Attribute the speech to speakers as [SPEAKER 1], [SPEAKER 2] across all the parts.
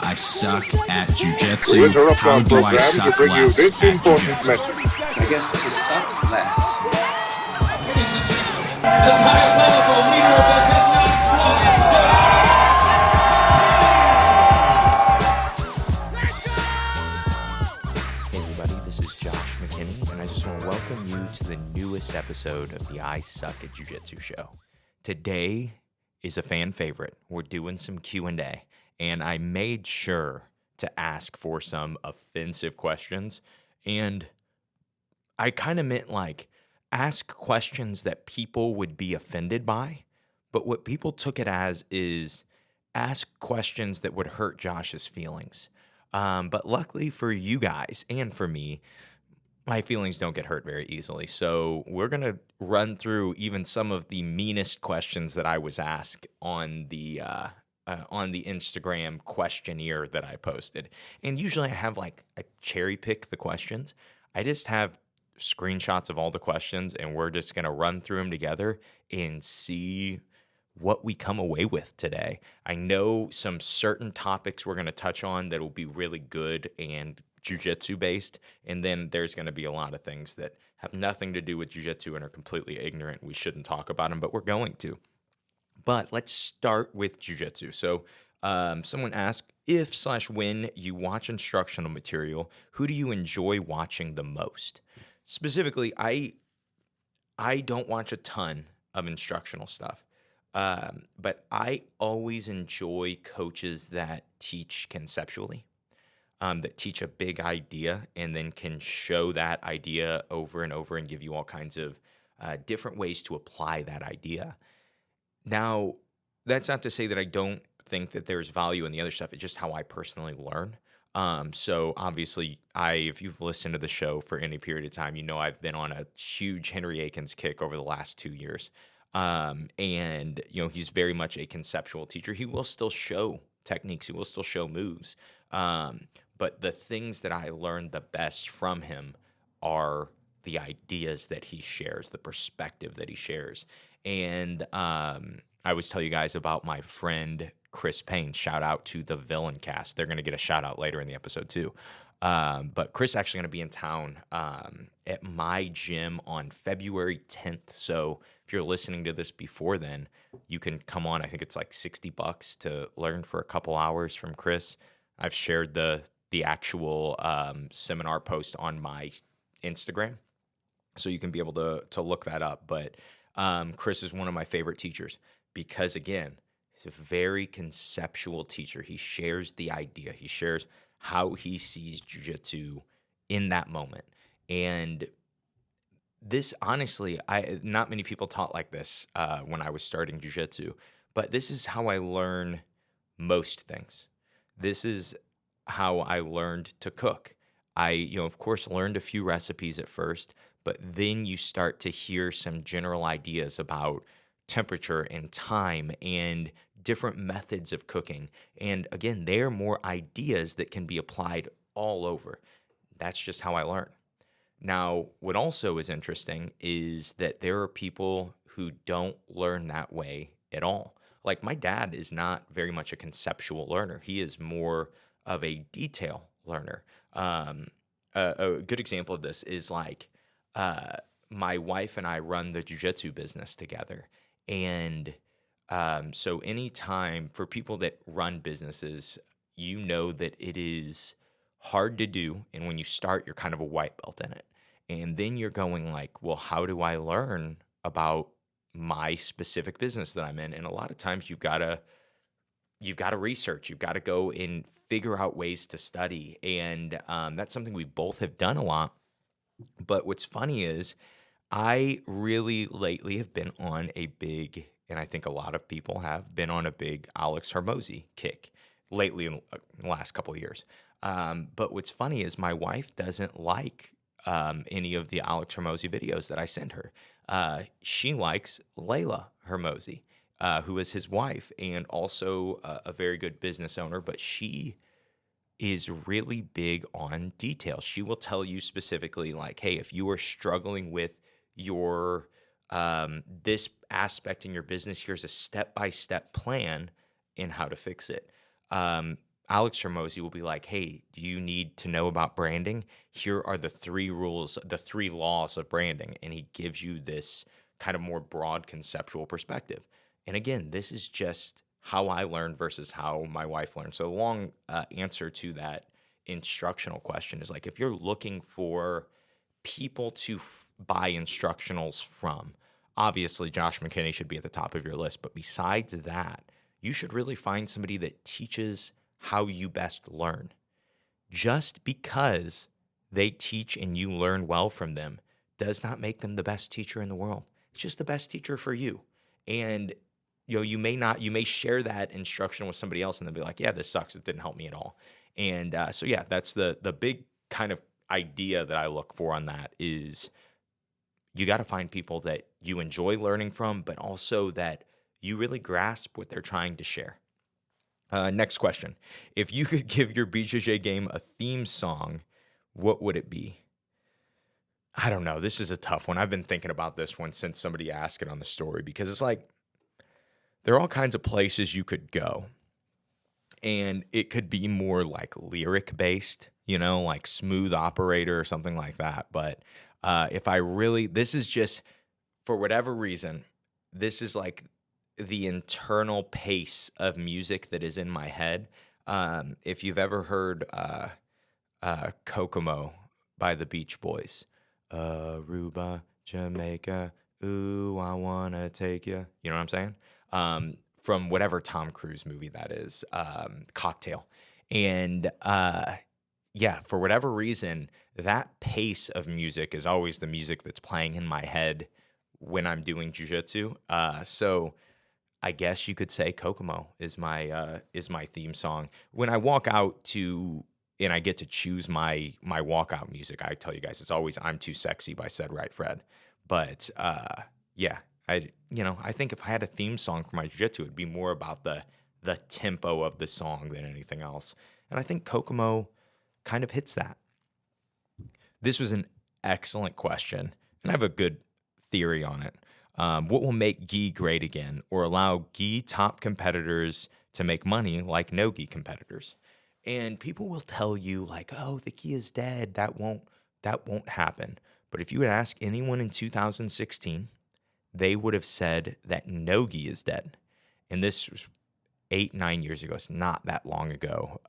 [SPEAKER 1] I suck at Jiu-Jitsu. How do I suck less at Jiu-Jitsu?
[SPEAKER 2] I guess to suck less.
[SPEAKER 3] The diabolical leader of the Headlock Squad.
[SPEAKER 4] Hey everybody, this is Josh McKinney, and I just want to welcome you to the newest episode of the I Suck at Jiu-Jitsu show. Today is a fan favorite. We're doing some Q&A, and I made sure to ask for some offensive questions, and I kind of meant like ask questions that people would be offended by, but what people took it as is ask questions that would hurt Josh's feelings. But luckily for you guys and for me, my feelings don't get hurt very easily. So we're going to run through even some of the meanest questions that I was asked on the Instagram questionnaire that I posted. And usually I have like a cherry pick the questions. I just have screenshots of all the questions, and we're just going to run through them together and see what we come away with today. I know some certain topics we're going to touch on that will be really good and jiu-jitsu based, and then there's going to be a lot of things that have nothing to do with jiu-jitsu and are completely ignorant. We shouldn't talk about them, but we're going to. But let's start with jiu-jitsu. So someone asked, if/when you watch instructional material, who do you enjoy watching the most? Specifically, I don't watch a ton of instructional stuff. But I always enjoy coaches that teach conceptually, that teach a big idea and then can show that idea over and over and give you all kinds of different ways to apply that idea. Now, that's not to say that I don't think that there's value in the other stuff. It's just how I personally learn. So obviously, if you've listened to the show for any period of time, you know I've been on a huge Henry Akins kick over the last 2 years. And, you know, he's very much a conceptual teacher. He will still show techniques. He will still show moves. But the things that I learned the best from him are the ideas that he shares, the perspective that he shares. And I always tell you guys about my friend Chris Payne. Shout out to the Villain Cast. They're going to get a shout out later in the episode too. But Chris actually going to be in town at my gym on February 10th. So if you're listening to this before then, you can come on. I think it's like $60 to learn for a couple hours from Chris. I've shared the actual seminar post on my Instagram, so you can be able to look that up. But Chris is one of my favorite teachers because, again, he's a very conceptual teacher. He shares the idea. He shares how he sees jiu-jitsu in that moment. And this, honestly, not many people taught like this when I was starting jiu-jitsu, but this is how I learn most things. This is how I learned to cook. I, of course, learned a few recipes at first, but then you start to hear some general ideas about temperature and time and different methods of cooking. And again, they're more ideas that can be applied all over. That's just how I learn. Now, what also is interesting is that there are people who don't learn that way at all. Like my dad is not very much a conceptual learner. He is more of a detail learner. A good example of this is like my wife and I run the jiu-jitsu business together. And so anytime for people that run businesses, you know that it is hard to do. And when you start, you're kind of a white belt in it. And then you're going like, well, how do I learn about my specific business that I'm in? And a lot of times you've got to research. You've got to go and figure out ways to study. And that's something we both have done a lot. But what's funny is I really lately have been on a big, and I think a lot of people have been on a big Alex Hormozi kick lately in the last couple of years. But what's funny is my wife doesn't like any of the Alex Hormozi videos that I send her. She likes Layla Hormozi, who is his wife and also a very good business owner, but she is really big on details. She will tell you specifically like, hey, if you are struggling with your this aspect in your business, here's a step-by-step plan in how to fix it. Alex Hormozy will be like, hey, do you need to know about branding? Here are the 3 rules, the 3 laws of branding. And he gives you this kind of more broad conceptual perspective. And again, this is just how I learned versus how my wife learned. So, a long answer to that instructional question is like, if you're looking for people to buy instructionals from, obviously Josh McKinney should be at the top of your list. But besides that, you should really find somebody that teaches how you best learn. Just because they teach and you learn well from them does not make them the best teacher in the world. It's just the best teacher for you. And you may share that instruction with somebody else and they'll be like, yeah, this sucks. It didn't help me at all. And so yeah, that's the big kind of idea that I look for on that is you got to find people that you enjoy learning from, but also that you really grasp what they're trying to share. Next question. If you could give your BJJ game a theme song, what would it be? I don't know. This is a tough one. I've been thinking about this one since somebody asked it on the story because it's like there are all kinds of places you could go. And it could be more like lyric based, like Smooth Operator or something like that. But this is just, for whatever reason, this is like the internal pace of music that is in my head. If you've ever heard Kokomo by the Beach Boys, Aruba, Jamaica, ooh, I wanna take you. You know what I'm saying? From whatever Tom Cruise movie that is, Cocktail. And yeah, for whatever reason, that pace of music is always the music that's playing in my head when I'm doing jiu-jitsu. So I guess you could say Kokomo is my theme song. When I walk out and I get to choose my walkout music, I tell you guys it's always "I'm Too Sexy" by Said Right Fred. But yeah, I think if I had a theme song for my jiu-jitsu, it'd be more about the tempo of the song than anything else. And I think Kokomo kind of hits that. This was an excellent question, and I have a good theory on it. What will make gi great again, or allow gi top competitors to make money like no gi competitors? And people will tell you like, "Oh, the gi is dead. That won't happen." But if you would ask anyone in 2016, they would have said that no gi is dead. And this was 8-9 years ago. It's not that long ago.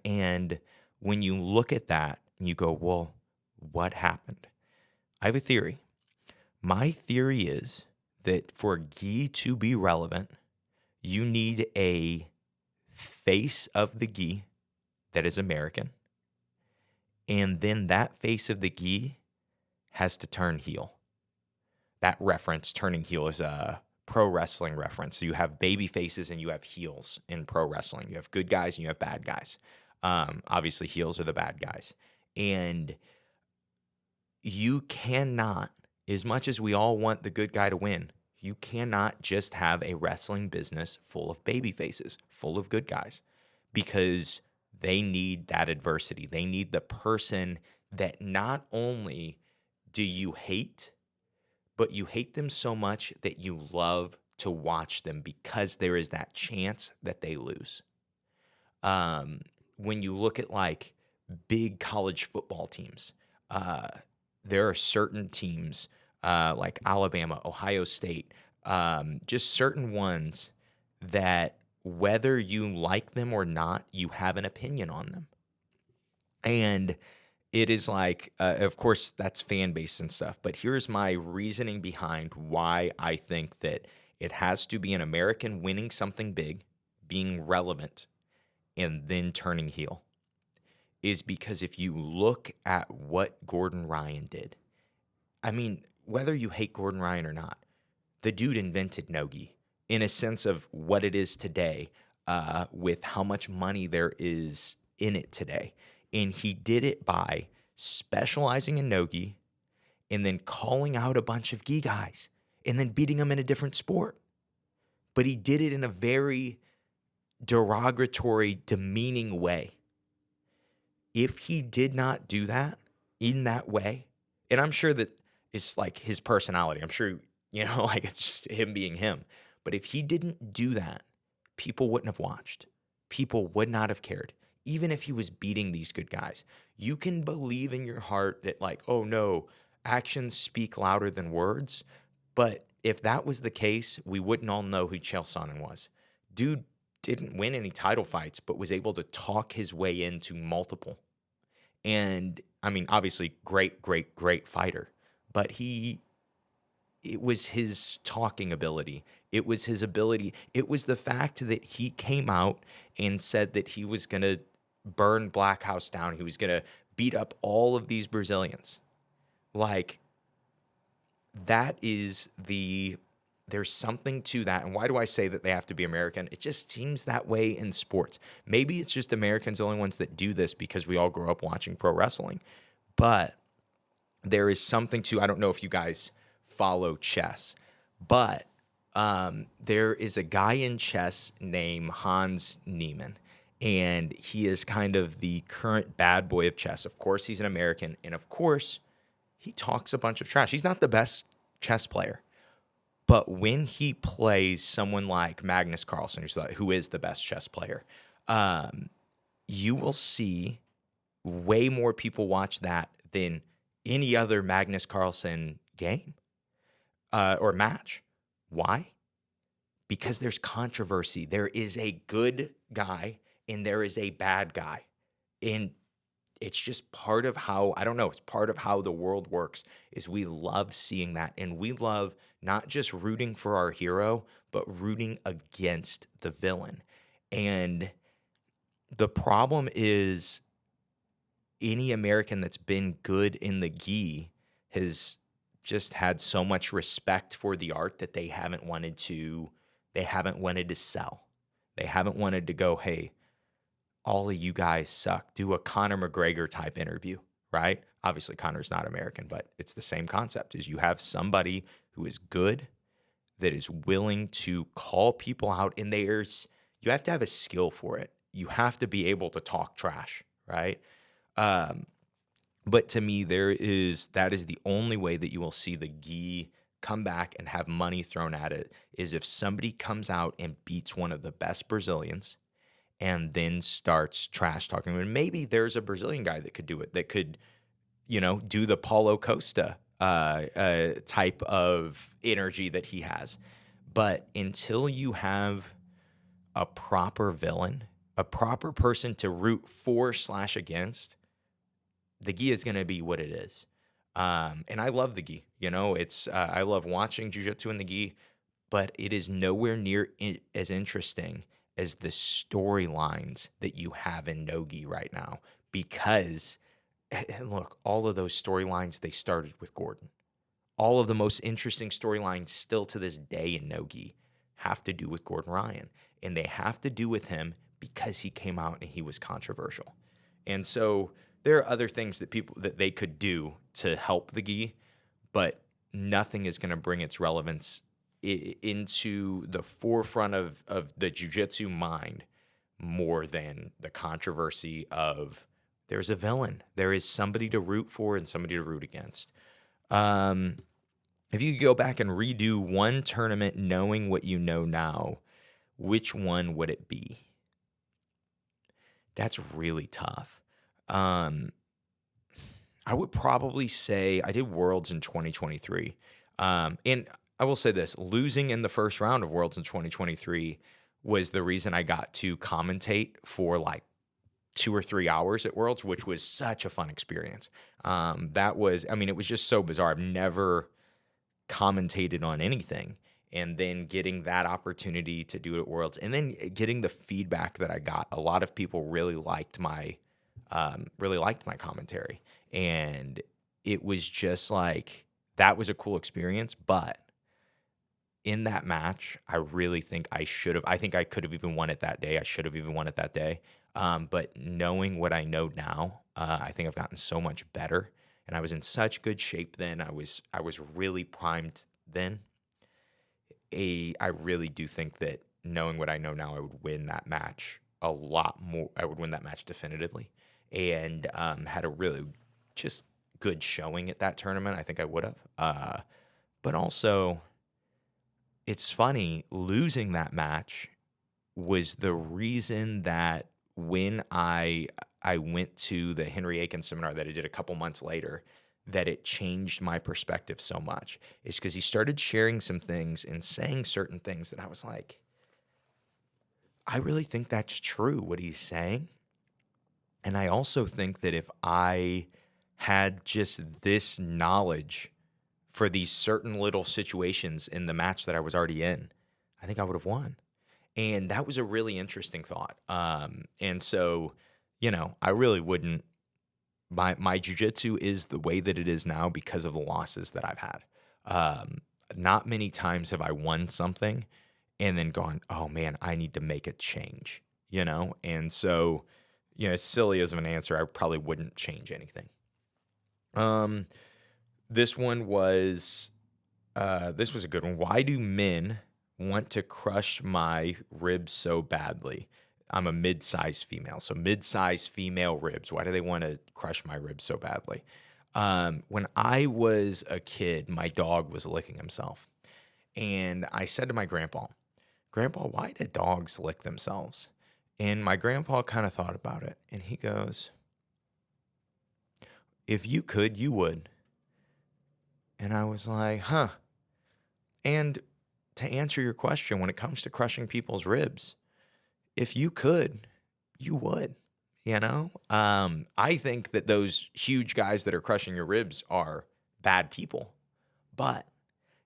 [SPEAKER 4] And when you look at that and you go, "Well, what happened?" I have a theory. My theory is that for gi to be relevant, you need a face of the gi that is American. And then that face of the gi has to turn heel. That reference, turning heel, is a pro wrestling reference. So you have baby faces and you have heels in pro wrestling. You have good guys and you have bad guys. Obviously, heels are the bad guys. And you cannot, as much as we all want the good guy to win, you cannot just have a wrestling business full of baby faces, full of good guys, because they need that adversity. They need the person that not only do you hate, but you hate them so much that you love to watch them because there is that chance that they lose. When you look at like big college football teams, there are certain teams like Alabama, Ohio State, just certain ones that whether you like them or not, you have an opinion on them. And it is like, of course, that's fan base and stuff. But here's my reasoning behind why I think that it has to be an American winning something big, being relevant, and then turning heel. Is because if you look at what Gordon Ryan did, I mean, whether you hate Gordon Ryan or not, the dude invented no-gi in a sense of what it is today, with how much money there is in it today. And he did it by specializing in no-gi and then calling out a bunch of gi guys and then beating them in a different sport. But he did it in a very derogatory, demeaning way. If he did not do that in that way, and I'm sure that it's like his personality. I'm sure, like it's just him being him. But if he didn't do that, people wouldn't have watched. people would not have cared, even if he was beating these good guys. You can believe in your heart that, like, oh no, actions speak louder than words. But if that was the case, we wouldn't all know who Chael Sonnen was. Dude didn't win any title fights, but was able to talk his way into multiple. And I mean, obviously, great fighter. But it was his talking ability. It was his ability. It was the fact that he came out and said that he was going to burn Black House down. He was going to beat up all of these Brazilians. Like, there's something to that. And why do I say that they have to be American? It just seems that way in sports. Maybe it's just Americans the only ones that do this because we all grew up watching pro wrestling. But there is something to, I don't know if you guys follow chess, but there is a guy in chess named Hans Niemann, and he is kind of the current bad boy of chess. Of course, he's an American, and of course, he talks a bunch of trash. He's not the best chess player, but when he plays someone like Magnus Carlsen, who is the best chess player, you will see way more people watch that than any other Magnus Carlsen game or match. Why? Because there's controversy. There is a good guy and there is a bad guy. And it's just part of how, I don't know, it's part of how the world works, is we love seeing that. And we love not just rooting for our hero, but rooting against the villain. And the problem is any American that's been good in the gi has just had so much respect for the art that they haven't wanted to sell. They haven't wanted to go, hey, all of you guys suck. Do a Conor McGregor type interview, right? Obviously, Conor's not American, but it's the same concept, is you have somebody who is good, that is willing to call people out, and you have to have a skill for it. You have to be able to talk trash, right? But to me, that is the only way that you will see the gi come back and have money thrown at it, is if somebody comes out and beats one of the best Brazilians and then starts trash talking. And maybe there's a Brazilian guy that could do it, that could, do the Paulo Costa type of energy that he has. But until you have a proper villain, a proper person to root for/against, the gi is going to be what it is. And I love the gi. I love watching jiu-jitsu in the gi, but it is nowhere near as interesting as the storylines that you have in no gi right now. Because, and look, all of those storylines, they started with Gordon. All of the most interesting storylines still to this day in no gi have to do with Gordon Ryan. And they have to do with him because he came out and he was controversial. And so there are other things that they could do to help the gi, but nothing is going to bring its relevance into the forefront of the jiu-jitsu mind more than the controversy of there's a villain. There is somebody to root for and somebody to root against. If you could go back and redo one tournament knowing what you know now, which one would it be? That's really tough. I would probably say I did Worlds in 2023. And I will say this, losing in the first round of Worlds in 2023 was the reason I got to commentate for like 2 or 3 hours at Worlds, which was such a fun experience. It was just so bizarre. I've never commentated on anything. And then getting that opportunity to do it at Worlds, and then getting the feedback that I got. A lot of people really liked my commentary. And it was just like, that was a cool experience. But in that match, I really think I think I could have even won it that day. I should have even won it that day. But knowing what I know now, I think I've gotten so much better. And I was in such good shape then. I was really primed then. I really do think that knowing what I know now, I would win that match a lot more. I would win that match definitively. And had a really just good showing at that tournament. I think I would have. But also, it's funny, losing that match was the reason that when I went to the Henry Aiken seminar that I did a couple months later, that it changed my perspective so much, is because he started sharing some things and saying certain things that I was like, I really think that's true, what he's saying. And I also think that if I had just this knowledge for these certain little situations in the match that I was already in, I think I would have won. And that was a really interesting thought. And so, I really wouldn't. My jujitsu is the way that it is now because of the losses that I've had. Not many times have I won something and then gone, oh man, I need to make a change, And so, as silly as of an answer, I probably wouldn't change anything. This one was this was a good one. Why do men want to crush my ribs so badly? I'm a mid-sized female, so mid-sized female ribs. Why do they want to crush my ribs so badly? When I was a kid, my dog was licking himself, and I said to my grandpa, why do dogs lick themselves? And my grandpa kind of thought about it, and he goes, if you could, you would. And I was like, huh. And to answer your question, when it comes to crushing people's ribs, if you could, you would, I think that those huge guys that are crushing your ribs are bad people. But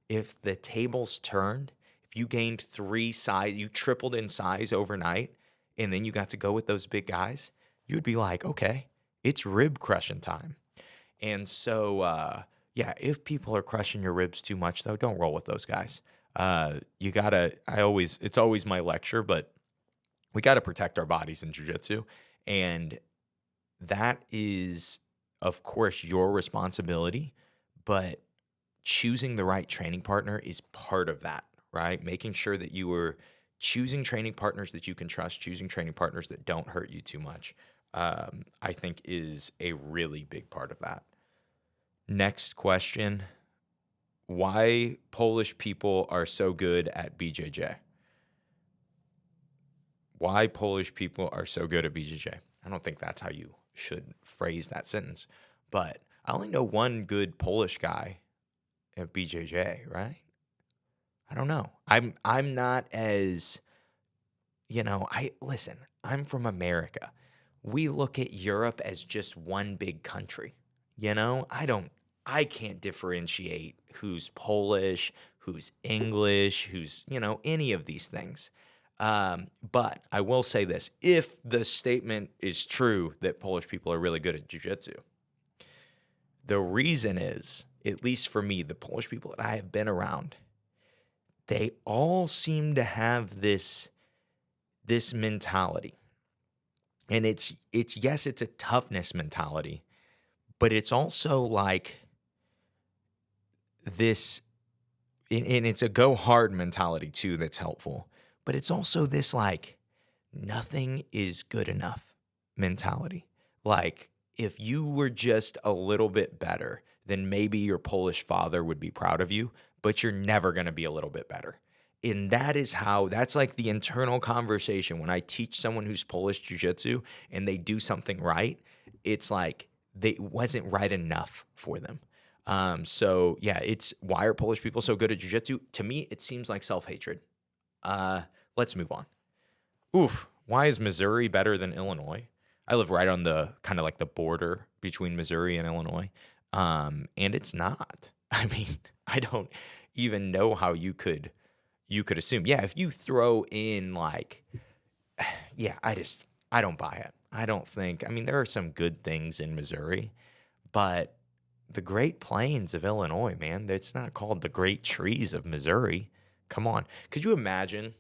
[SPEAKER 4] if the tables turned, if you gained you tripled in size overnight, and then you got to go with those big guys, you'd be like, okay, it's rib crushing time. And so, if people are crushing your ribs too much, though, don't roll with those guys. It's always my lecture, but we got to protect our bodies in jiu-jitsu. And that is, of course, your responsibility, but choosing the right training partner is part of that, right? Making sure that you are choosing training partners that you can trust, choosing training partners that don't hurt you too much, I think is a really big part of that. Next question. Why Polish people are so good at BJJ? Why Polish people are so good at BJJ? I don't think that's how you should phrase that sentence, but I only know one good Polish guy at BJJ, right? I don't know. I'm not as, I'm from America. We look at Europe as just one big country. I can't differentiate who's Polish, who's English, who's, any of these things. But I will say this, if the statement is true that Polish people are really good at jiu-jitsu, the reason is, at least for me, the Polish people that I have been around, they all seem to have this mentality. And it's a toughness mentality, but it's also like this, and it's a go hard mentality too that's helpful. But it's also this like nothing is good enough mentality. Like if you were just a little bit better, then maybe your Polish father would be proud of you, but you're never going to be a little bit better. And that's like the internal conversation. When I teach someone who's Polish jiu-jitsu and they do something right, it's like it wasn't right enough for them. It's why are Polish people so good at jiu-jitsu? To me, it seems like self-hatred. Let's move on. Why is Missouri better than Illinois? I live right on the kind of like the border between Missouri and Illinois. And it's not. I mean, I don't even know how you could assume. Yeah, if you throw in like, I don't buy it. I don't think, there are some good things in Missouri, but the Great Plains of Illinois, man, it's not called the Great Trees of Missouri. Come on. Could you imagine?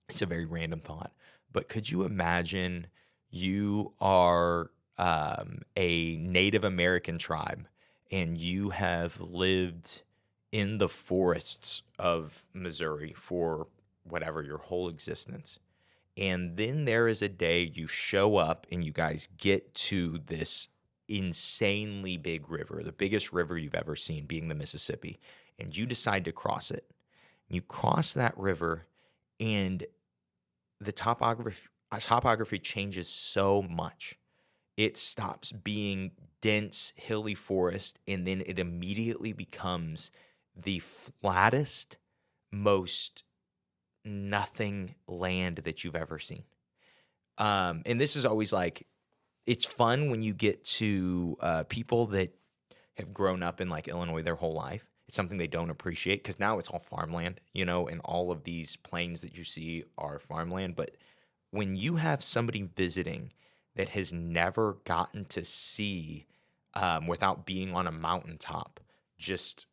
[SPEAKER 4] It's a very random thought, but could you imagine you are a Native American tribe and you have lived in the forests of Missouri for whatever, your whole existence. And then there is a day you show up and you guys get to this insanely big river, the biggest river you've ever seen being the Mississippi, and you decide to cross it. You cross that river and the topography changes so much. It stops being dense, hilly forest, and then it immediately becomes the flattest, most nothing land that you've ever seen. And this is always like, it's fun when you get to people that have grown up in like Illinois their whole life. It's something they don't appreciate because now it's all farmland, and all of these plains that you see are farmland. But when you have somebody visiting that has never gotten to see, without being on a mountaintop, just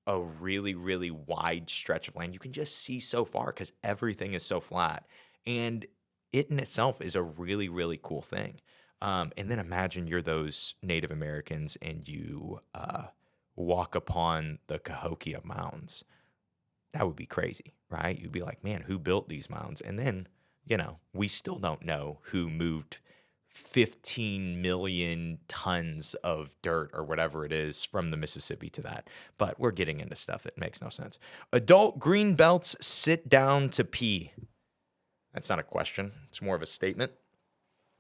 [SPEAKER 4] a really, really wide stretch of land, you can just see so far because everything is so flat. And it in itself is a really, really cool thing. And then imagine you're those Native Americans and you walk upon the Cahokia Mountains. That would be crazy, right? You'd be like, man, who built these mountains? And then, we still don't know who moved 15 million tons of dirt or whatever it is from the Mississippi to that. But we're getting into stuff that makes no sense. Adult green belts sit down to pee. That's not a question. It's more of a statement.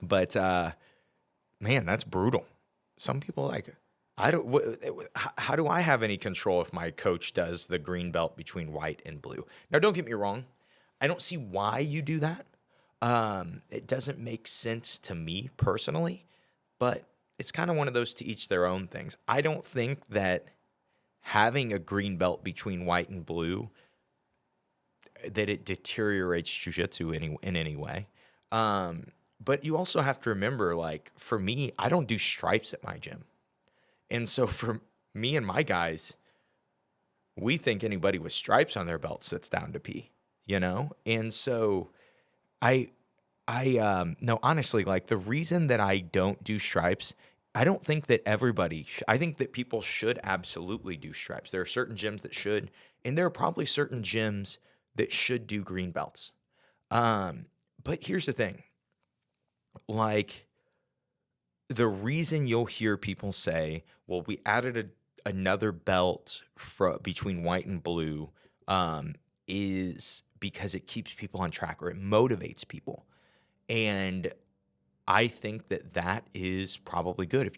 [SPEAKER 4] But, man, that's brutal. Some people how do I have any control if my coach does the green belt between white and blue? Now, don't get me wrong. I don't see why you do that. It doesn't make sense to me personally, but it's kind of one of those to each their own things. I don't think that having a green belt between white and blue, that it deteriorates jiu-jitsu in any way. But you also have to remember, like, for me, I don't do stripes at my gym. And so for me and my guys, we think anybody with stripes on their belt sits down to pee, And so no, honestly, like the reason that I don't do stripes, I don't think that I think that people should absolutely do stripes. There are certain gyms that should, and there are probably certain gyms that should do green belts. But here's the thing. Like, the reason you'll hear people say, well, we added another belt between white and blue, is because it keeps people on track or it motivates people. And I think that is probably good.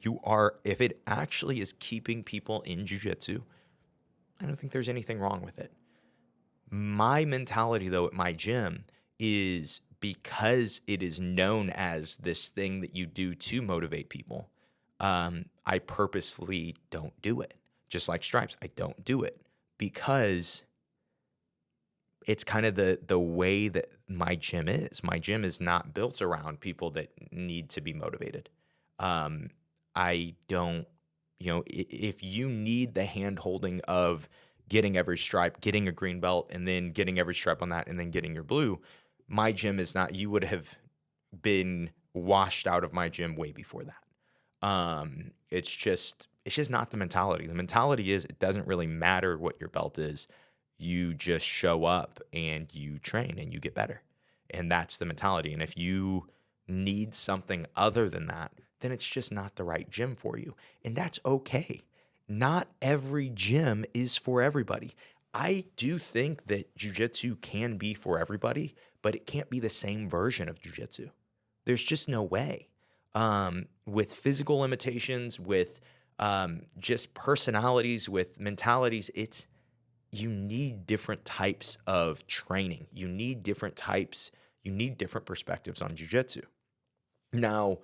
[SPEAKER 4] If it actually is keeping people in jiu-jitsu, I don't think there's anything wrong with it. My mentality, though, at my gym is, because it is known as this thing that you do to motivate people, I purposely don't do it. Just like stripes, I don't do it because it's kind of the way that my gym is. My gym is not built around people that need to be motivated. I don't, if you need the hand holding of getting every stripe, getting a green belt, and then getting every stripe on that, and then getting your blue, my gym is not. You would have been washed out of my gym way before that. It's just not the mentality. The mentality is, it doesn't really matter what your belt is. You just show up and you train and you get better. And that's the mentality. And if you need something other than that, then it's just not the right gym for you. And that's okay. Not every gym is for everybody. I do think that jiu-jitsu can be for everybody, but it can't be the same version of jiu-jitsu. There's just no way. With physical limitations, with just personalities, with mentalities, you need different types of training. You need different perspectives on jiu-jitsu. Now,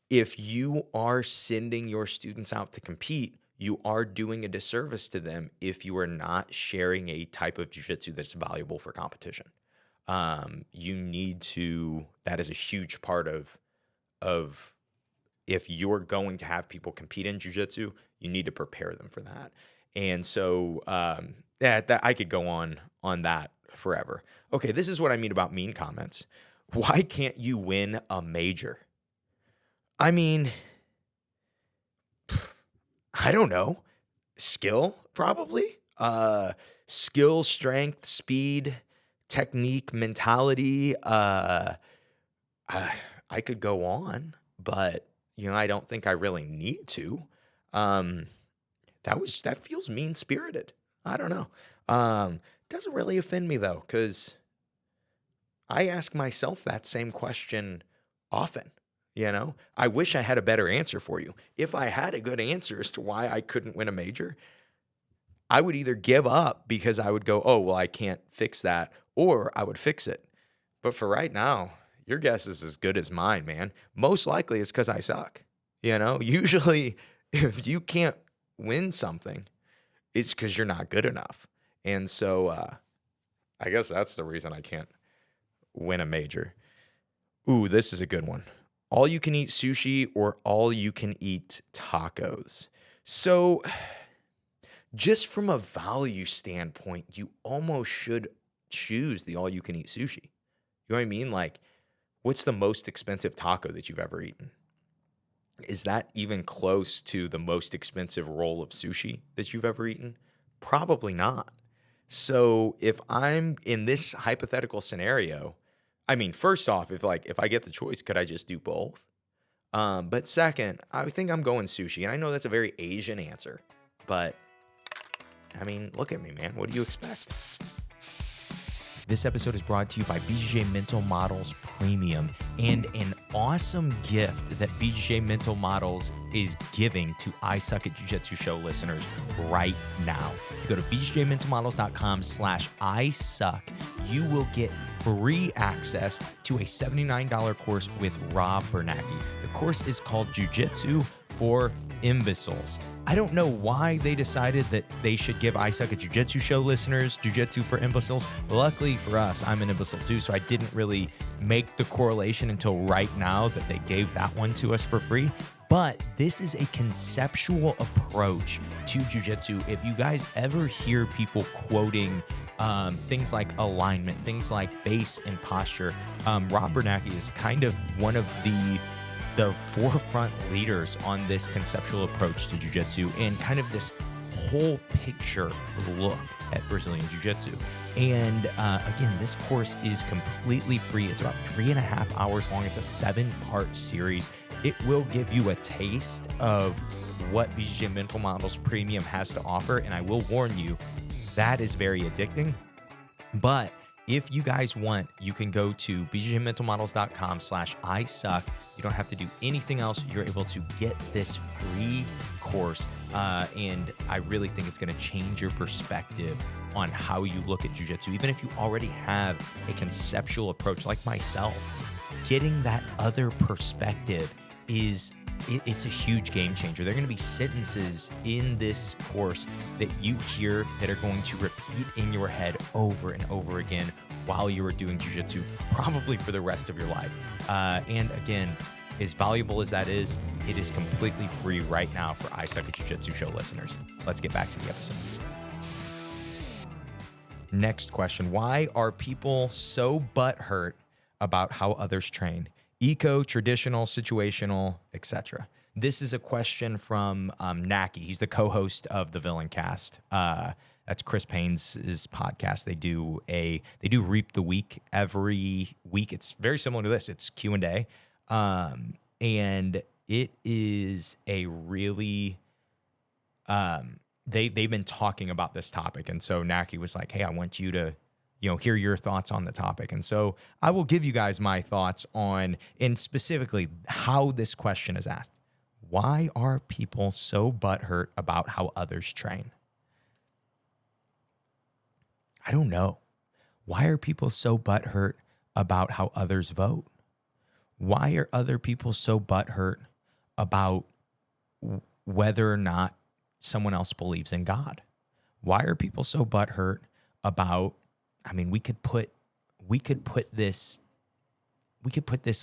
[SPEAKER 4] if you are sending your students out to compete, you are doing a disservice to them if you are not sharing a type of jiu-jitsu that's valuable for competition. You need to, that is a huge part of if you're going to have people compete in jiu-jitsu, you need to prepare them for that. And so, that I could go on that forever. Okay, this is what I mean about mean comments. Why can't you win a major? I mean, I don't know. Skill, probably. Skill, strength, speed, technique, mentality. I could go on, but I don't think I really need to. That feels mean-spirited. I don't know. Doesn't really offend me though, because I ask myself that same question often. I wish I had a better answer for you. If I had a good answer as to why I couldn't win a major, I would either give up because I would go, oh, well, I can't fix that, or I would fix it. But for right now, your guess is as good as mine, man. Most likely it's because I suck. Usually if you can't win something, it's because you're not good enough. And so I guess that's the reason I can't win a major. Ooh, this is a good one. All you can eat sushi or all you can eat tacos. So just from a value standpoint, you almost should choose the all you can eat sushi. You know what I mean? Like, what's the most expensive taco that you've ever eaten? Is that even close to the most expensive roll of sushi that you've ever eaten? Probably not. So if I'm in this hypothetical scenario, I mean, first off, if I get the choice, could I just do both? But second, I think I'm going sushi. And I know that's a very Asian answer, but I mean, look at me, man. What do you expect? This episode is brought to you by BJJ Mental Models Premium and an awesome gift that BJJ Mental Models is giving to I Suck at Jiu-Jitsu show listeners right now. You go to bjjmentalmodels.com/ISuck. You will get free access to a $79 course with Rob Bernacki. The course is called Jiu-Jitsu for Imbeciles. I don't know why they decided that they should give I Suck at Jiu-Jitsu show listeners Jiu-Jitsu for Imbeciles. Luckily for us, I'm an imbecile too, so I didn't really make the correlation until right now that they gave that one to us for free. But this is a conceptual approach to Jiu-Jitsu. If you guys ever hear people quoting things like alignment, things like base and posture, Rob Bernacki is kind of one of the forefront leaders on this conceptual approach to Jiu-Jitsu and kind of this whole picture look at Brazilian Jiu-Jitsu. And again, this course is completely free. It's about 3.5 hours long. It's a 7-part series. It will give you a taste of what BJJ Mental Models Premium has to offer. And I will warn you, that is very addicting. But if you guys want, you can go to bjjmentalmodels.com/ISuck. You don't have to do anything else. You're able to get this free course. And I really think it's going to change your perspective on how you look at jiu-jitsu. Even if you already have a conceptual approach like myself, getting that other perspective it's a huge game changer. There are going to be sentences in this course that you hear that are going to repeat in your head over and over again while you are doing jiu-jitsu, probably for the rest of your life. And again, as valuable as that is, it is completely free right now for I Suck at Jiu-Jitsu show listeners. Let's get back to the episode. Next question. Why are people so butthurt about how others train? Eco, traditional, situational, etc. This is a question from Naki. He's the co-host of the Villain Cast. That's Chris Payne's podcast. They do Reap the Week every week. It's very similar to this. It's Q&A, and it is a really they've been talking about this topic, and so Naki was like, "Hey, I want you to." Hear your thoughts on the topic. And so I will give you guys my thoughts on, and specifically how this question is asked. Why are people so butthurt about how others train? I don't know. Why are people so butthurt about how others vote? Why are other people so butthurt about whether or not someone else believes in God? Why are people so butthurt about, I mean, we could put this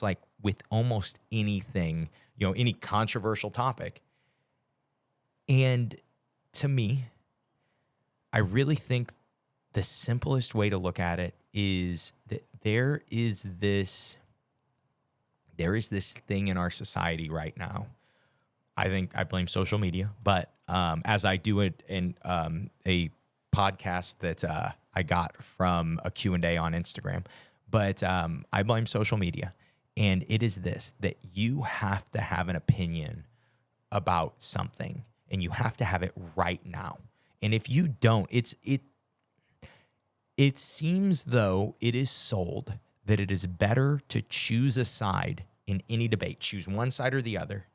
[SPEAKER 4] like with almost anything, any controversial topic. And to me, I really think the simplest way to look at it is that there is this thing in our society right now. I think I blame social media, but as I do it in a podcast that I got from a Q&A on Instagram, but I blame social media. And it is this, that you have to have an opinion about something and you have to have it right now. And if you don't, it seems though it is sold that it is better to choose a side in any debate, choose one side or the other,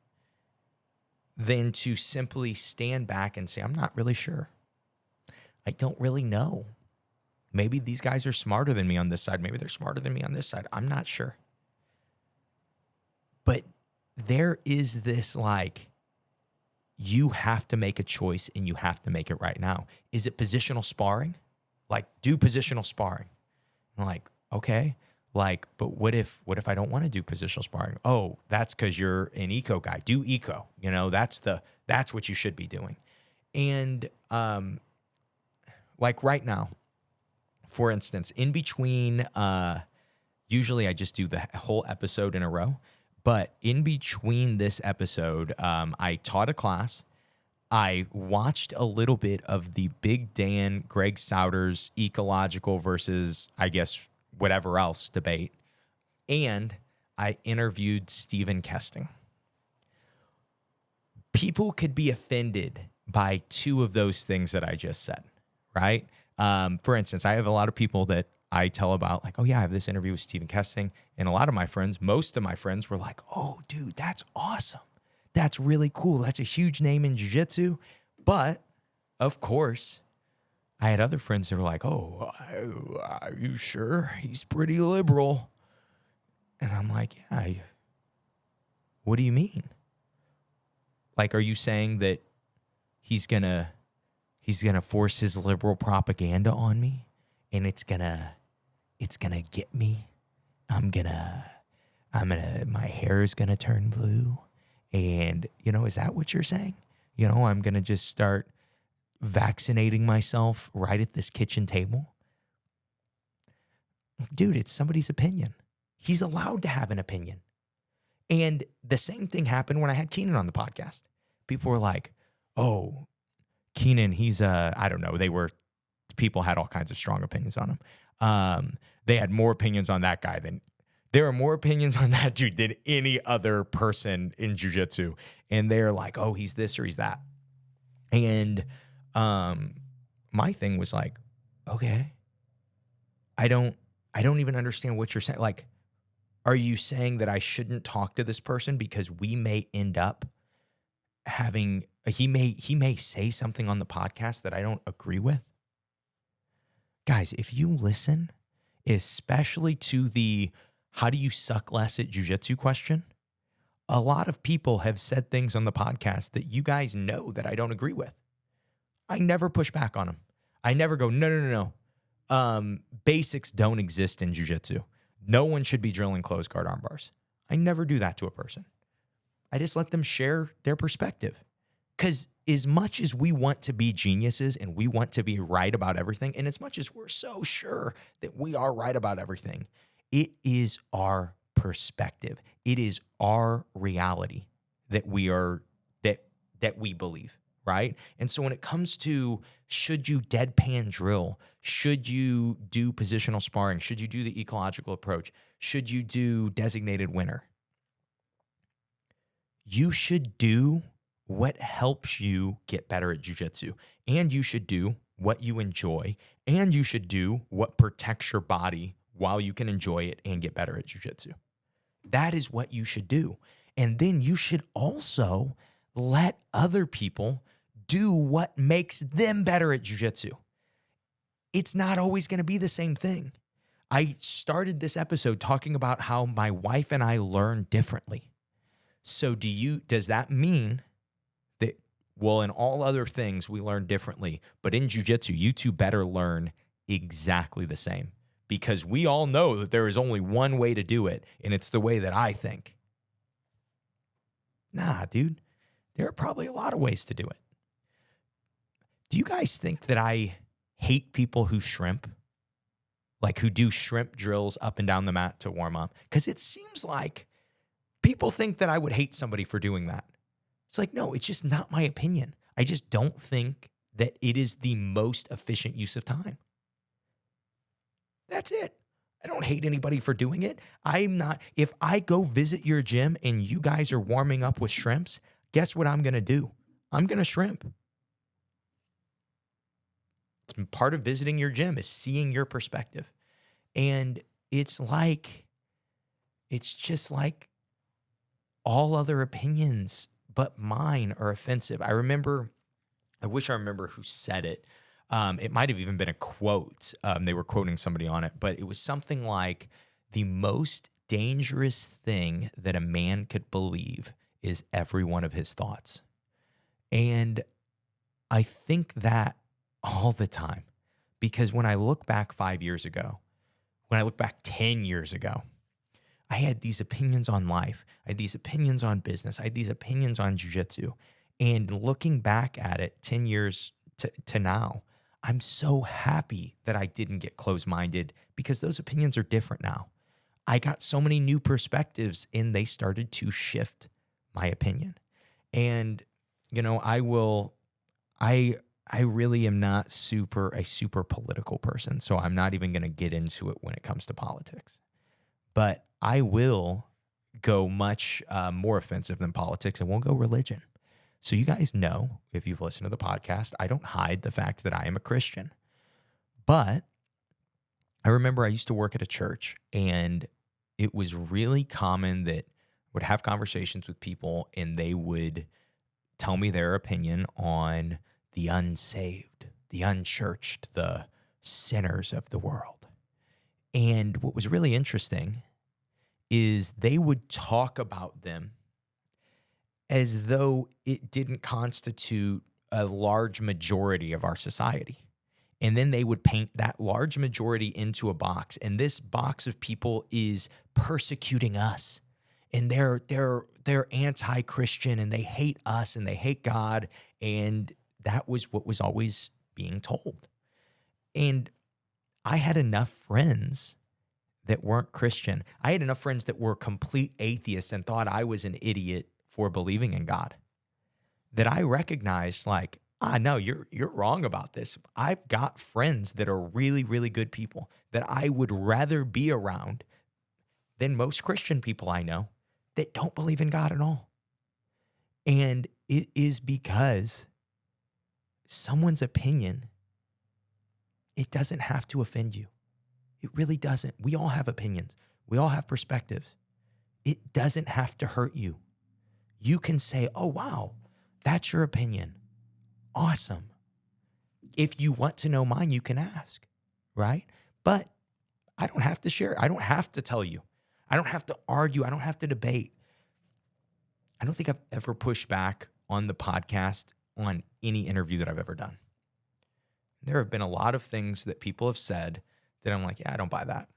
[SPEAKER 4] than to simply stand back and say, I'm not really sure. I don't really know. Maybe these guys are smarter than me on this side. Maybe they're smarter than me on this side. I'm not sure. But there is this like, you have to make a choice and you have to make it right now. Is it positional sparring? Like, do positional sparring. I'm like, okay. Like, but what if I don't want to do positional sparring? Oh, that's because you're an eco guy. Do eco. You know, that's what you should be doing. And like right now, for instance, in between, usually I just do the whole episode in a row. But in between this episode, I taught a class. I watched a little bit of the Big Dan, Greg Souders ecological versus, I guess, whatever else debate. And I interviewed Stephen Kesting. People could be offended by two of those things that I just said, right? For instance, I have a lot of people that I tell about like, oh yeah, I have this interview with Stephen Kesting. And a lot of my friends, most of my friends were like, oh dude, that's awesome. That's really cool. That's a huge name in jiu-jitsu. But of course, I had other friends that were like, oh, are you sure? He's pretty liberal. And I'm like, yeah, what do you mean? Like, are you saying that he's gonna force his liberal propaganda on me? And it's gonna get me. My hair is gonna turn blue. And, you know, is that what you're saying? You know, I'm gonna just start vaccinating myself right at this kitchen table. Dude, it's somebody's opinion. He's allowed to have an opinion. And the same thing happened when I had Keenan on the podcast. People were like, oh, Keenan, he's I don't know. People had all kinds of strong opinions on him. They had more opinions on that guy than there are more opinions on that dude than any other person in jiu-jitsu. And they're like, oh, he's this or he's that. And my thing was like, okay, I don't even understand what you're saying. Like, are you saying that I shouldn't talk to this person because we may end up having he may say something on the podcast that I don't agree with? Guys, if you listen, especially to the how do you suck less at jiu-jitsu question, a lot of people have said things on the podcast that you guys know that I don't agree with. I never push back on them. I never go, no. Basics don't exist in jiu-jitsu. No one should be drilling closed guard arm bars. I never do that to a person. I just let them share their perspective. Because as much as we want to be geniuses and we want to be right about everything, and as much as we're so sure that we are right about everything, it is our perspective. It is our reality that we are that we believe, right? And so when it comes to should you deadpan drill, should you do positional sparring, should you do the ecological approach, should you do designated winner, you should do what helps you get better at jiu-jitsu, and you should do what you enjoy, and you should do what protects your body while you can enjoy it and get better at jiu-jitsu. That is what you should do. And then you should also let other people do what makes them better at jiu-jitsu. It's not always going to be the same thing. I started this episode talking about how my wife and I learn differently. So does that mean that, well, in all other things, we learn differently, but in jiu-jitsu, you two better learn exactly the same? Because we all know that there is only one way to do it, and it's the way that I think. Nah, dude. There are probably a lot of ways to do it. Do you guys think that I hate people who shrimp? Like who do shrimp drills up and down the mat to warm up? Because it seems like people think that I would hate somebody for doing that. It's like, no, it's just not my opinion. I just don't think that it is the most efficient use of time. That's it. I don't hate anybody for doing it. If I go visit your gym and you guys are warming up with shrimps, guess what I'm going to do? I'm going to shrimp. It's part of visiting your gym is seeing your perspective. And it's just like all other opinions but mine are offensive. I wish I remember who said it. It might have even been a quote. They were quoting somebody on it, but it was something like, the most dangerous thing that a man could believe is every one of his thoughts. And I think that all the time, because when I look back 5 years ago, when I look back 10 years ago, I had these opinions on life. I had these opinions on business. I had these opinions on jiu-jitsu. And looking back at it 10 years to now, I'm so happy that I didn't get closed-minded, because those opinions are different now. I got so many new perspectives, and they started to shift my opinion. And, I really am not a super political person, so I'm not even going to get into it when it comes to politics. But I will go much more offensive than politics, and we'll go religion. So you guys know, if you've listened to the podcast, I don't hide the fact that I am a Christian. But I remember I used to work at a church, and it was really common that I would have conversations with people, and they would tell me their opinion on the unsaved, the unchurched, the sinners of the world. And what was really interesting is they would talk about them as though it didn't constitute a large majority of our society. And then they would paint that large majority into a box. And this box of people is persecuting us. And they're anti-Christian, and they hate us, and they hate God. And that was what was always being told. And I had enough friends that weren't Christian. I had enough friends that were complete atheists and thought I was an idiot for believing in God, that I recognized, like, no, you're wrong about this. I've got friends that are really, really good people that I would rather be around than most Christian people I know that don't believe in God at all. And it is because someone's opinion, it doesn't have to offend you. It really doesn't. We all have opinions. We all have perspectives. It doesn't have to hurt you. You can say, oh, wow, that's your opinion. Awesome. If you want to know mine, you can ask, right? But I don't have to share it. I don't have to tell you. I don't have to argue. I don't have to debate. I don't think I've ever pushed back on the podcast on any interview that I've ever done. There have been a lot of things that people have said that I'm like, yeah, I don't buy that.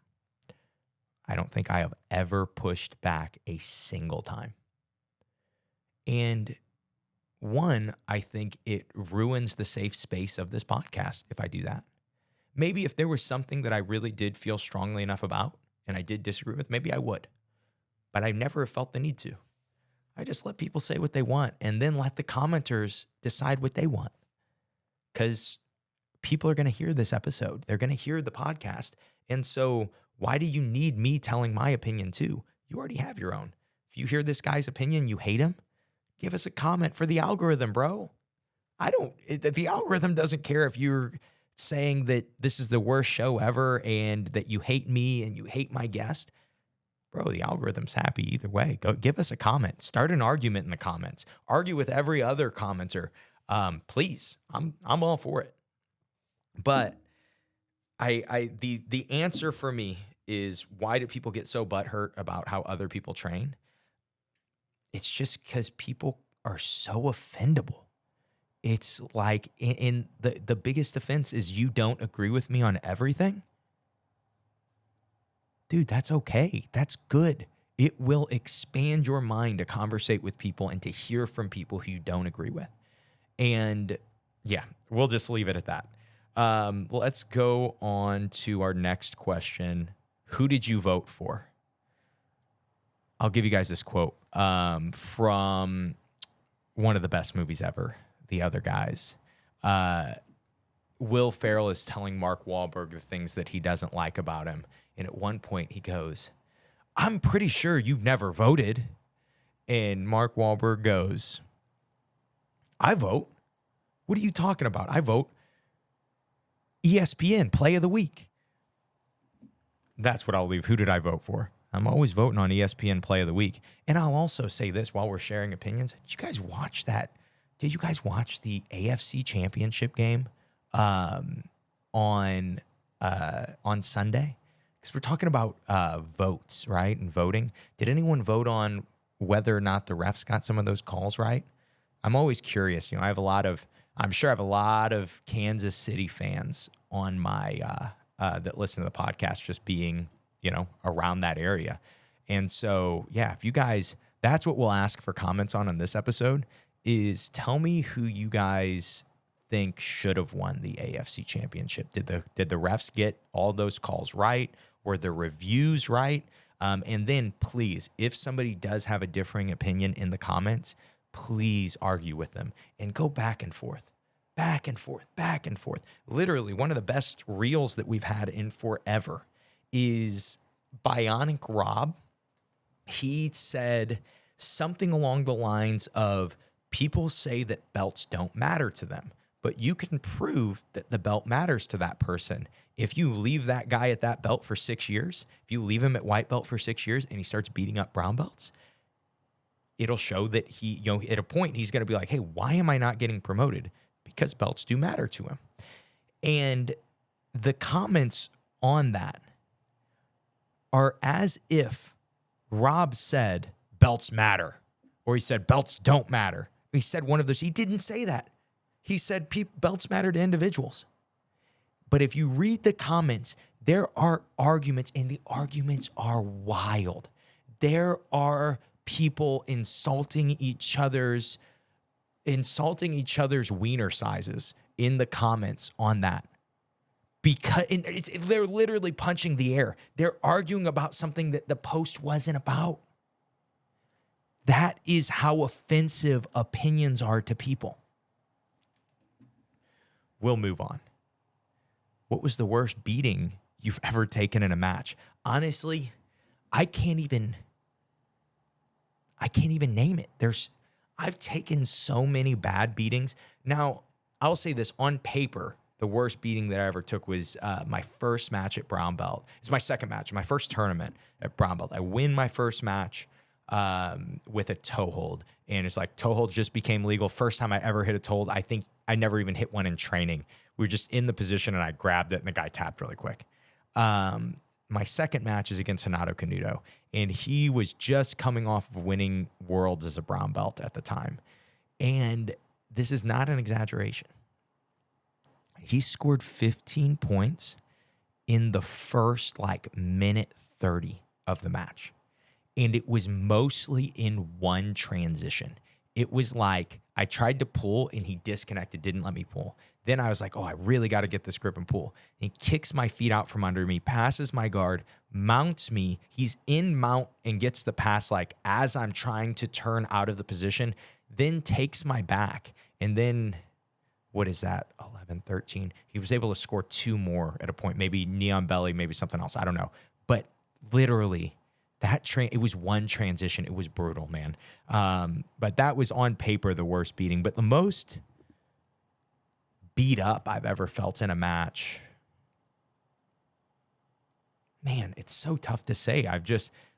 [SPEAKER 4] I don't think I have ever pushed back a single time. And one, I think it ruins the safe space of this podcast if I do that. Maybe if there was something that I really did feel strongly enough about and I did disagree with, maybe I would. But I never felt the need to. I just let people say what they want and then let the commenters decide what they want. Because people are going to hear this episode. They're going to hear the podcast. And so why do you need me telling my opinion too? You already have your own. If you hear this guy's opinion, you hate him, give us a comment for the algorithm, bro. The algorithm doesn't care if you're saying that this is the worst show ever and that you hate me and you hate my guest. Bro, the algorithm's happy either way. Go give us a comment. Start an argument in the comments. Argue with every other commenter. Please, I'm all for it. But the answer for me is, why do people get so butthurt about how other people train? It's just because people are so offendable. It's like in the biggest offense is you don't agree with me on everything. Dude, that's okay. That's good. It will expand your mind to conversate with people and to hear from people who you don't agree with. And yeah, we'll just leave it at that. Let's go on to our next question. Who did you vote for? I'll give you guys this quote from one of the best movies ever, The Other Guys. Will Ferrell is telling Mark Wahlberg the things that he doesn't like about him. And at one point he goes, I'm pretty sure you've never voted. And Mark Wahlberg goes, I vote. What are you talking about? I vote. ESPN Play of the Week. that's what I'll leave. Who did I vote for? I'm always voting on ESPN Play of the Week. And I'll also say this while we're sharing opinions. Did you guys watch that? Did you guys watch the AFC Championship game on Sunday? Because we're talking about votes, right, and voting. Did anyone vote on whether or not the refs got some of those calls right? I'm always curious. I'm sure I have a lot of Kansas City fans on my that listen to the podcast, just being, around that area. And so, yeah, if you guys, that's what we'll ask for comments on this episode, is tell me who you guys think should have won the AFC Championship. Did the refs get all those calls right? Were the reviews right? And then please, if somebody does have a differing opinion in the comments, please argue with them and go back and forth. Back and forth, back and forth. Literally, one of the best reels that we've had in forever is Bionic Rob. He said something along the lines of, people say that belts don't matter to them, but you can prove that the belt matters to that person. If you leave that guy at that belt for 6 years, if you leave him at white belt for 6 years and he starts beating up brown belts, it'll show that he, at a point, he's going to be like, hey, why am I not getting promoted? Because belts do matter to him. And the comments on that are as if Rob said belts matter, or he said belts don't matter. He said one of those. He didn't say that. He said belts matter to individuals. But if you read the comments, there are arguments, and the arguments are wild. There are people insulting each other's wiener sizes in the comments on that. Because they're literally punching the air. They're arguing about something that the post wasn't about. That is how offensive opinions are to people. We'll move on. What was the worst beating you've ever taken in a match? Honestly, I can't even name it. I've taken so many bad beatings. Now, I'll say this, on paper, the worst beating that I ever took was my first match at brown belt. It's my second match, my first tournament at brown belt. I win my first match with a toe hold. And it's like, toe hold just became legal. First time I ever hit a toe hold. I think I never even hit one in training. We were just in the position and I grabbed it and the guy tapped really quick. My second match is against Renato Canuto, and he was just coming off of winning Worlds as a brown belt at the time. And this is not an exaggeration. He scored 15 points in the first minute 30 of the match. And it was mostly in one transition. It was like I tried to pull and he disconnected, didn't let me pull. Then I was like, oh, I really got to get this grip and pull. And he kicks my feet out from under me, passes my guard, mounts me. He's in mount and gets the pass as I'm trying to turn out of the position, then takes my back. And then, what is that? 11, 13. He was able to score 2 more at a point, maybe neon belly, maybe something else. I don't know. But literally, it was one transition. It was brutal, man. But that was on paper the worst beating. But the most beat up I've ever felt in a match, man, it's so tough to say.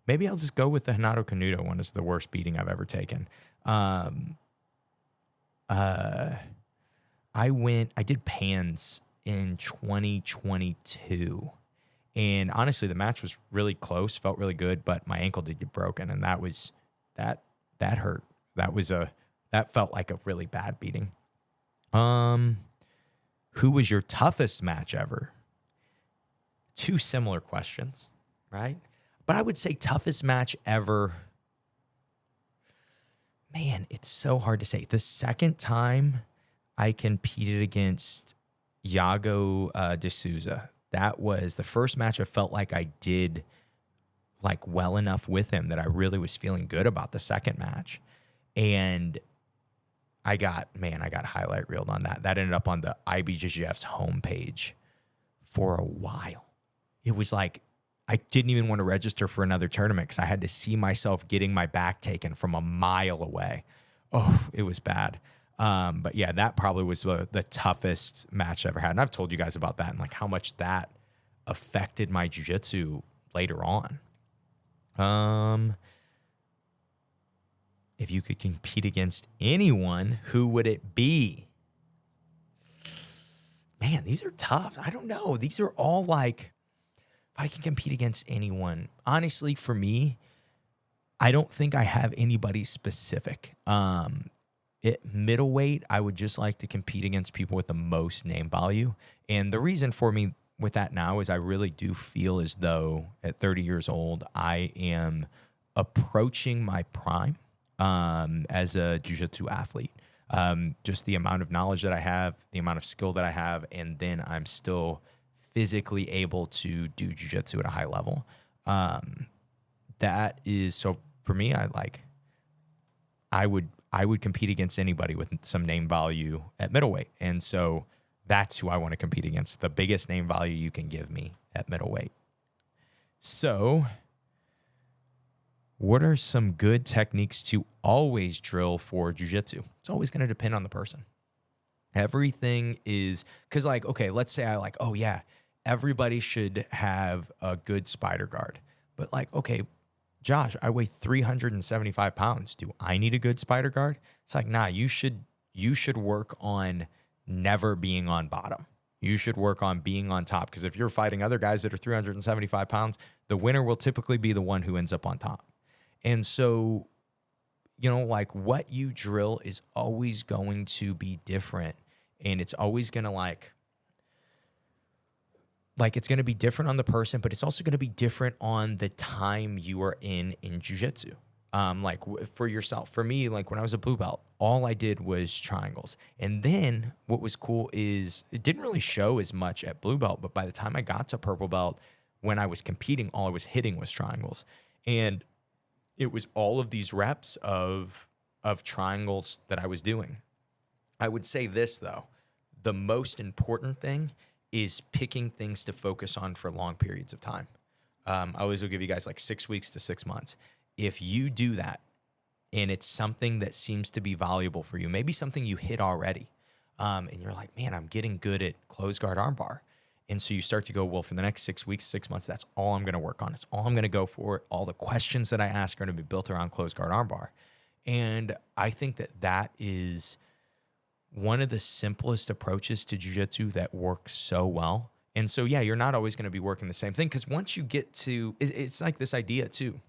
[SPEAKER 4] Maybe I'll just go with the Renato Canuto one as the worst beating I've ever taken. I did pans in 2022. And honestly, the match was really close, felt really good, but my ankle did get broken, and that hurt. That felt like a really bad beating. Who was your toughest match ever? 2 similar questions, right? But I would say toughest match ever. Man, it's so hard to say. The second time I competed against Iago de Souza, that was the first match I felt like I did well enough with him that I really was feeling good about the second match. And I got highlight reeled on that. That ended up on the IBJJF's homepage for a while. It was like I didn't even want to register for another tournament because I had to see myself getting my back taken from a mile away. Oh, it was bad. But yeah, that probably was the toughest match I ever had. And I've told you guys about that and how much that affected my jiu-jitsu later on. If you could compete against anyone, who would it be? Man, these are tough. I don't know. These are all like, if I can compete against anyone, honestly, for me, I don't think I have anybody specific. At middleweight, I would just like to compete against people with the most name value. And the reason for me with that now is I really do feel as though at 30 years old, I am approaching my prime as a jiu-jitsu athlete. Just the amount of knowledge that I have, the amount of skill that I have, and then I'm still physically able to do jiu-jitsu at a high level. That is, so for me, I would compete against anybody with some name value at middleweight. And so that's who I want to compete against, the biggest name value you can give me at middleweight. So what are some good techniques to always drill for jiu-jitsu? It's always going to depend on the person. Everything is, because like, okay, let's say oh yeah, everybody should have a good spider guard. But like, okay, Josh, I weigh 375 pounds. Do I need a good spider guard? It's like, nah, you should work on never being on bottom. You should work on being on top. Because if you're fighting other guys that are 375 pounds, the winner will typically be the one who ends up on top. And so, like what you drill is always going to be different. And it's always going to like it's going to be different on the person, but it's also going to be different on the time you are in jiu-jitsu. For yourself, for me, like when I was a blue belt, all I did was triangles. And then what was cool is it didn't really show as much at blue belt, but by the time I got to purple belt, when I was competing, all I was hitting was triangles. And it was all of these reps of triangles that I was doing. I would say this though, the most important thing is picking things to focus on for long periods of time. I always will give you guys like 6 weeks to 6 months. If you do that and it's something that seems to be valuable for you, maybe something you hit already, and you're like, man, I'm getting good at closed guard armbar. And so you start to go, well, for the next 6 weeks, 6 months, that's all I'm going to work on. It's all I'm going to go for. All the questions that I ask are going to be built around closed guard armbar. And I think that is one of the simplest approaches to jiu-jitsu that works so well. And so, yeah, you're not always going to be working the same thing, because once you get to, it's like this idea too,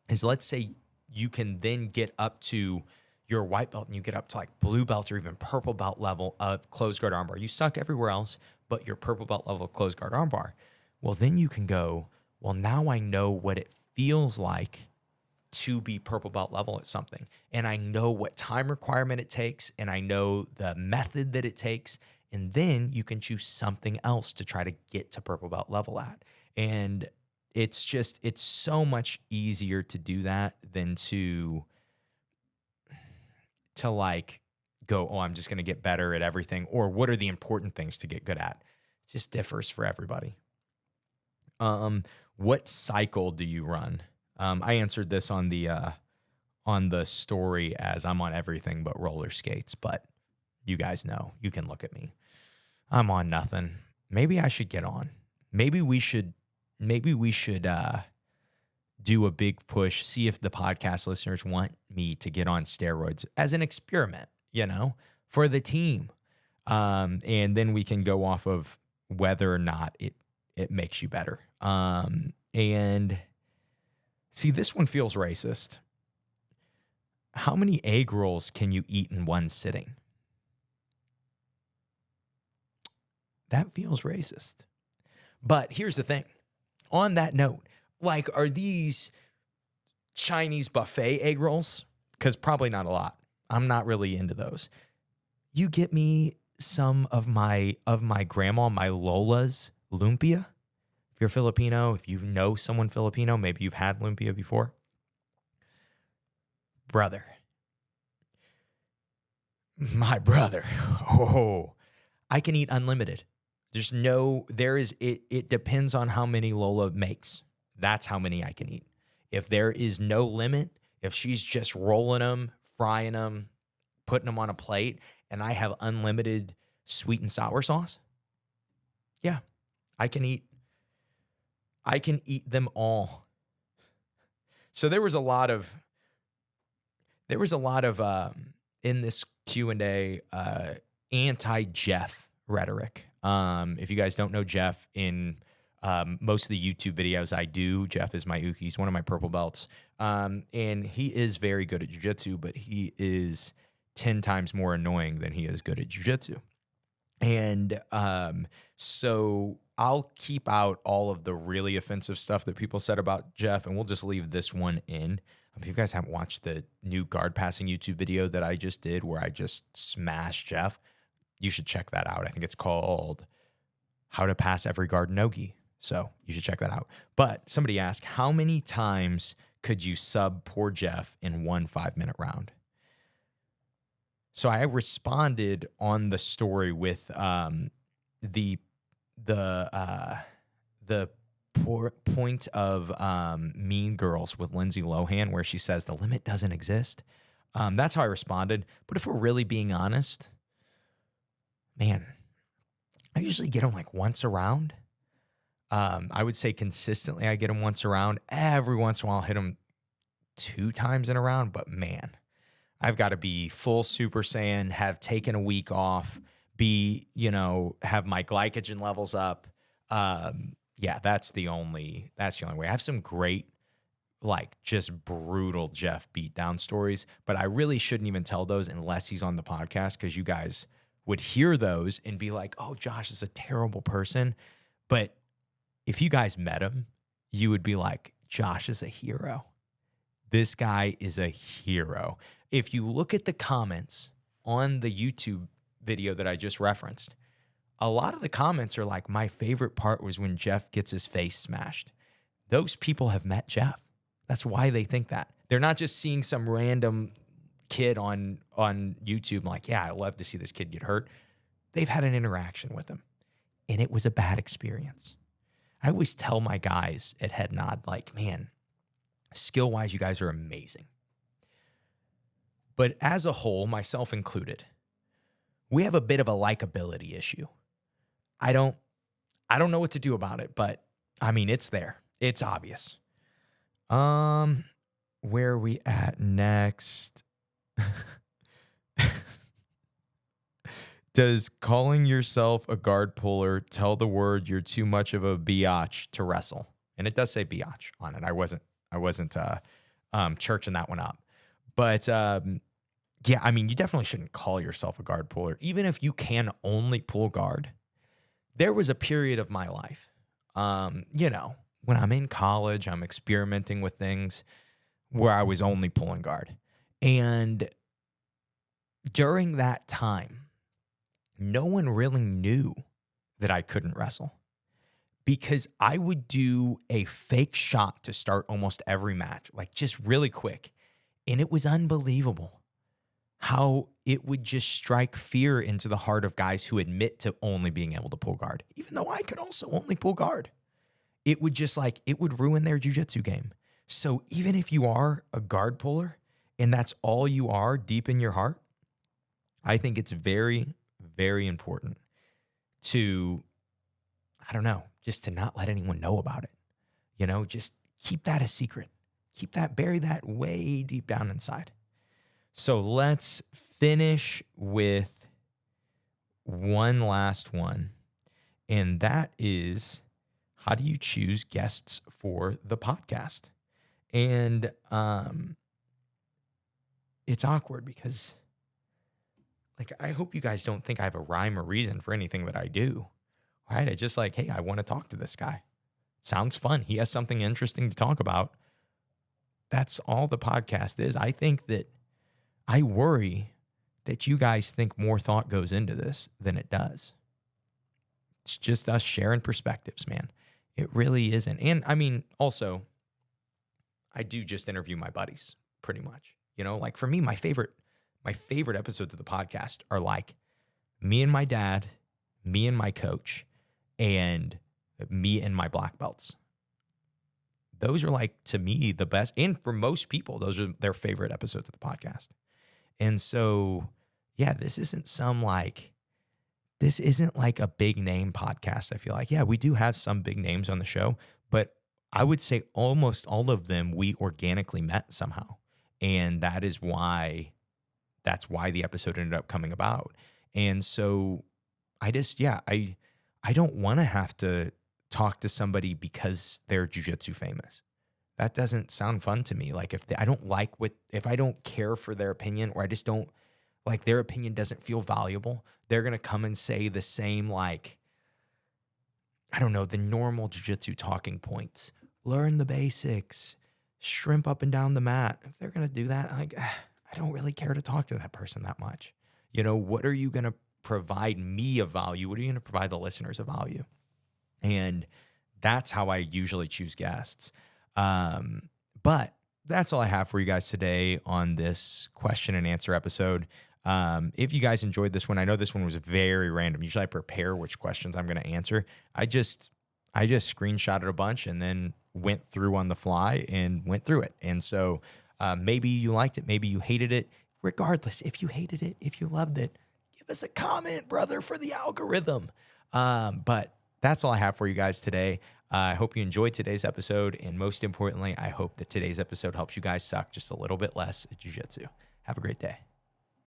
[SPEAKER 4] is let's say you can then get up to your white belt and you get up to like blue belt or even purple belt level of closed guard armbar. You suck everywhere else, but your purple belt level of closed guard armbar. Well, then you can go, well, now I know what it feels like to be purple belt level at something. And I know what time requirement it takes, and I know the method that it takes. And then you can choose something else to try to get to purple belt level at. And it's so much easier to do that than to like go, oh, I'm just going to get better at everything. Or what are the important things to get good at? It just differs for everybody. What cycle do you run? I answered this on the story as I'm on everything but roller skates, but you guys know, you can look at me. I'm on nothing. Maybe I should get on. Maybe we should do a big push, see if the podcast listeners want me to get on steroids as an experiment, for the team. And then we can go off of whether or not it makes you better. And see, this one feels racist. How many egg rolls can you eat in one sitting? That feels racist. But here's the thing. On that note, like, are these Chinese buffet egg rolls? Because probably not a lot. I'm not really into those. You get me some of my grandma, my Lola's lumpia. If you're Filipino, if you know someone Filipino, maybe you've had lumpia before. Brother. My brother. Oh, I can eat unlimited. It depends on how many Lola makes. That's how many I can eat. If there is no limit, if she's just rolling them, frying them, putting them on a plate, and I have unlimited sweet and sour sauce, yeah, I can eat I can eat them all. So there was a lot of in this Q&A anti-Jeff rhetoric. If you guys don't know Jeff, in most of the YouTube videos I do, Jeff is my uke. He's one of my purple belts. And he is very good at jiu-jitsu, but he is 10 times more annoying than he is good at jiu-jitsu. And so I'll keep out all of the really offensive stuff that people said about Jeff, and we'll just leave this one in. If you guys haven't watched the new guard passing YouTube video that I just did where I just smashed Jeff, you should check that out. I think it's called How to Pass Every Guard Nogi. So you should check that out. But somebody asked, how many times could you sub poor Jeff in one 5-minute round? So I responded on the story with the point of Mean Girls with Lindsay Lohan, where she says the limit doesn't exist. That's how I responded. But if we're really being honest, man, I usually get them like once a round. I would say consistently I get them once a round. Every once in a while I'll hit them 2 times in a round. But man, I've got to be full Super Saiyan, have taken a week off, have my glycogen levels up. Yeah, that's the only way. I have some great, like, just brutal Jeff beatdown stories, but I really shouldn't even tell those unless he's on the podcast, because you guys would hear those and be like, oh, Josh is a terrible person. But if you guys met him, you would be like, Josh is a hero. This guy is a hero. If you look at the comments on the YouTube video that I just referenced, a lot of the comments are like, my favorite part was when Jeff gets his face smashed. Those people have met Jeff. That's why they think that. They're not just seeing some random kid on YouTube like, yeah, I love to see this kid get hurt. They've had an interaction with him, and it was a bad experience. I always tell my guys at Head Nod, like, man, skill-wise, you guys are amazing. But as a whole, myself included, we have a bit of a likability issue. I don't know what to do about it, but I mean, it's there. It's obvious. Where are we at next? Does calling yourself a guard puller tell the word you're too much of a biatch to wrestle? And it does say biatch on it. I wasn't churching that one up. But yeah, I mean, you definitely shouldn't call yourself a guard puller, even if you can only pull guard. There was a period of my life, when I'm in college, I'm experimenting with things where I was only pulling guard. And during that time, no one really knew that I couldn't wrestle, because I would do a fake shot to start almost every match, like just really quick. And it was unbelievable how it would just strike fear into the heart of guys who admit to only being able to pull guard, even though I could also only pull guard. It would just it would ruin their jiu-jitsu game. So even if you are a guard puller and that's all you are deep in your heart, I think it's very, very important to, just to not let anyone know about it. Just keep that a secret. Bury that way deep down inside. So let's finish with one last one. And that is, how do you choose guests for the podcast? And it's awkward because, I hope you guys don't think I have a rhyme or reason for anything that I do. Right? I just hey, I want to talk to this guy. Sounds fun. He has something interesting to talk about. That's all the podcast is. I think that I worry that you guys think more thought goes into this than it does. It's just us sharing perspectives, man. It really isn't. And I mean, also, I do just interview my buddies pretty much. For me, my favorite episodes of the podcast are me and my dad, me and my coach, and me and my black belts. Those are to me the best. And for most people, those are their favorite episodes of the podcast. And so, yeah, this isn't a big name podcast. I feel yeah, we do have some big names on the show, but I would say almost all of them we organically met somehow. And that's why the episode ended up coming about. And so I don't want to have to talk to somebody because they're jiu-jitsu famous. That doesn't sound fun to me. Like if I don't care for their opinion, or I just don't like their opinion doesn't feel valuable, they're going to come and say the same, like, I don't know, the normal jiu-jitsu talking points. Learn the basics, shrimp up and down the mat. If they're going to do that, I don't really care to talk to that person that much. What are you going to provide me of value? What are you going to provide the listeners of value? And that's how I usually choose guests. But that's all I have for you guys today on this question and answer episode. If you guys enjoyed this one, I know this one was very random. Usually I prepare which questions I'm going to answer. I just screenshotted a bunch and then went through on the fly and went through it. And so maybe you liked it, maybe you hated it. Regardless, if you hated it, if you loved it, give us a comment, brother, for the algorithm. But that's all I have for you guys today. I hope you enjoyed today's episode. And most importantly, I hope that today's episode helps you guys suck just a little bit less at jiu-jitsu. Have a great day.